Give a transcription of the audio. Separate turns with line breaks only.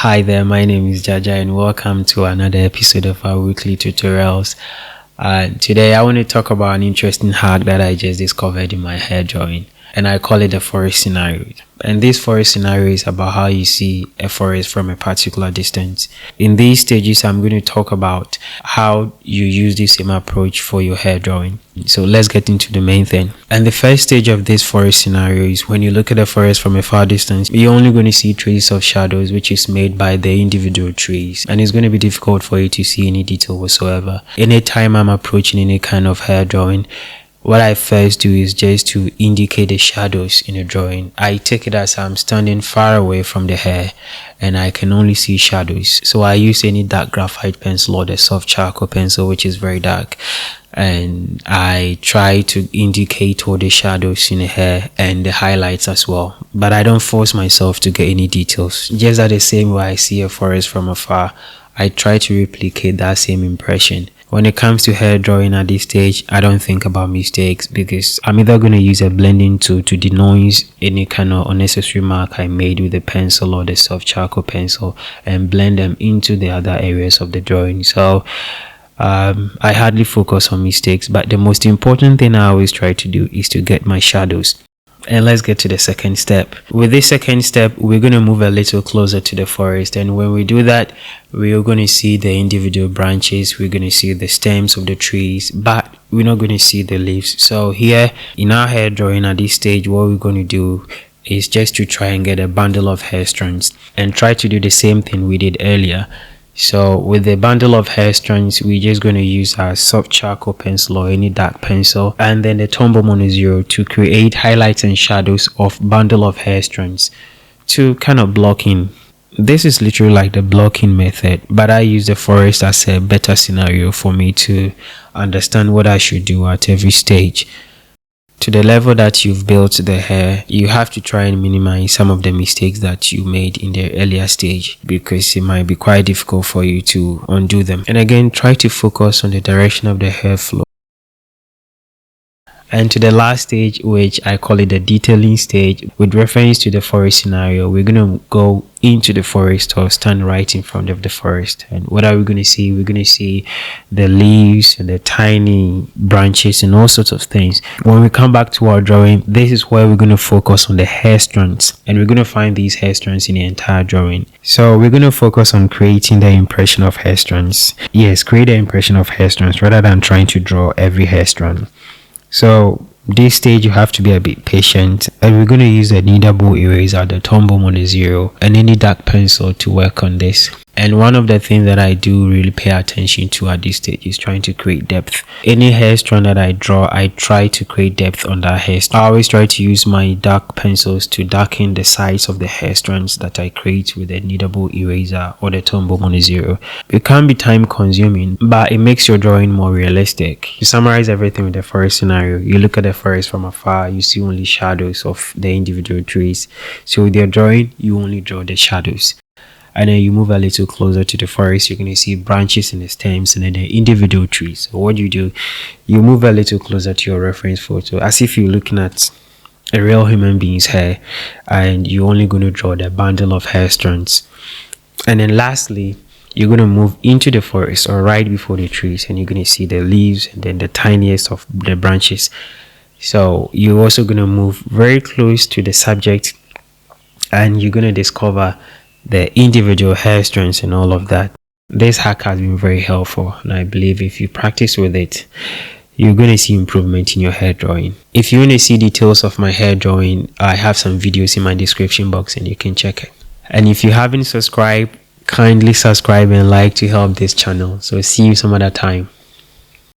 Hi there, my name is Jaja and welcome to another episode of our weekly tutorials. Today I want to talk about an interesting hack that I just discovered in my hair drawing, and I call it the forest scenario. And this forest scenario is about how you see a forest from a particular distance. In these stages, I'm going to talk about how you use the same approach for your hair drawing. So let's get into the main thing. And the first stage of this forest scenario is when you look at the forest from a far distance, you're only going to see traces of shadows, which is made by the individual trees. And it's going to be difficult for you to see any detail whatsoever. Anytime I'm approaching any kind of hair drawing, what I first do is just to indicate the shadows in the drawing. I take it as I'm standing far away from the hair and I can only see shadows. So I use any dark graphite pencil or the soft charcoal pencil, which is very dark. And I try to indicate all the shadows in the hair and the highlights as well. But I don't force myself to get any details. Just at the same way I see a forest from afar, I try to replicate that same impression. When it comes to hair drawing at this stage, I don't think about mistakes because I'm either going to use a blending tool to denoise any kind of unnecessary mark I made with the pencil or the soft charcoal pencil and blend them into the other areas of the drawing. So I hardly focus on mistakes, but the most important thing I always try to do is to get my shadows. And let's get to the second step. With this second step, we're going to move a little closer to the forest. And when we do that, we're going to see the individual branches. We're going to see the stems of the trees, but we're not going to see the leaves. So here in our hair drawing at this stage, what we're going to do is just to try and get a bundle of hair strands and try to do the same thing we did earlier. So with the bundle of hair strands, we're just going to use our soft charcoal pencil or any dark pencil and then the Tombow Mono 0 to create highlights and shadows of bundle of hair strands to kind of block in. This is literally like the blocking method, but I use the forest as a better scenario for me to understand what I should do at every stage. To the level that you've built the hair, you have to try and minimize some of the mistakes that you made in the earlier stage because it might be quite difficult for you to undo them. And again, try to focus on the direction of the hair flow. And to the last stage, which I call it the detailing stage, with reference to the forest scenario, we're going to go into the forest or stand right in front of the forest. And what are we going to see? We're going to see the leaves and the tiny branches and all sorts of things. When we come back to our drawing, this is where we're going to focus on the hair strands. And we're going to find these hair strands in the entire drawing. So we're going to focus on creating the impression of hair strands. Yes, create the impression of hair strands rather than trying to draw every hair strand. So this stage you have to be a bit patient, and we're going to use the kneadable eraser, the Tombow Mono 0 and any dark pencil to work on this. And one of the things that I do really pay attention to at this stage is trying to create depth. Any hair strand that I draw, I try to create depth on that hair strand. I always try to use my dark pencils to darken the sides of the hair strands that I create with the kneadable eraser or the Tombow Mono 0. It can be time consuming, but it makes your drawing more realistic. To summarize everything with the forest scenario, you look at the forest from afar, you see only shadows of the individual trees. So with your drawing, you only draw the shadows. And then you move a little closer to the forest, you're going to see branches and the stems and then the individual trees. So what do? You move a little closer to your reference photo as if you're looking at a real human being's hair, and you're only going to draw the bundle of hair strands. And then lastly, you're going to move into the forest or right before the trees, and you're going to see the leaves and then the tiniest of the branches. So you're also going to move very close to the subject and you're going to discover the individual hair strands and all of that. This hack has been very helpful, and I believe if you practice with it, you're going to see improvement in your hair drawing. If you want to see details of my hair drawing, I have some videos in my description box and you can check it. And if you haven't subscribed, kindly subscribe and like to help this channel. So see you some other time.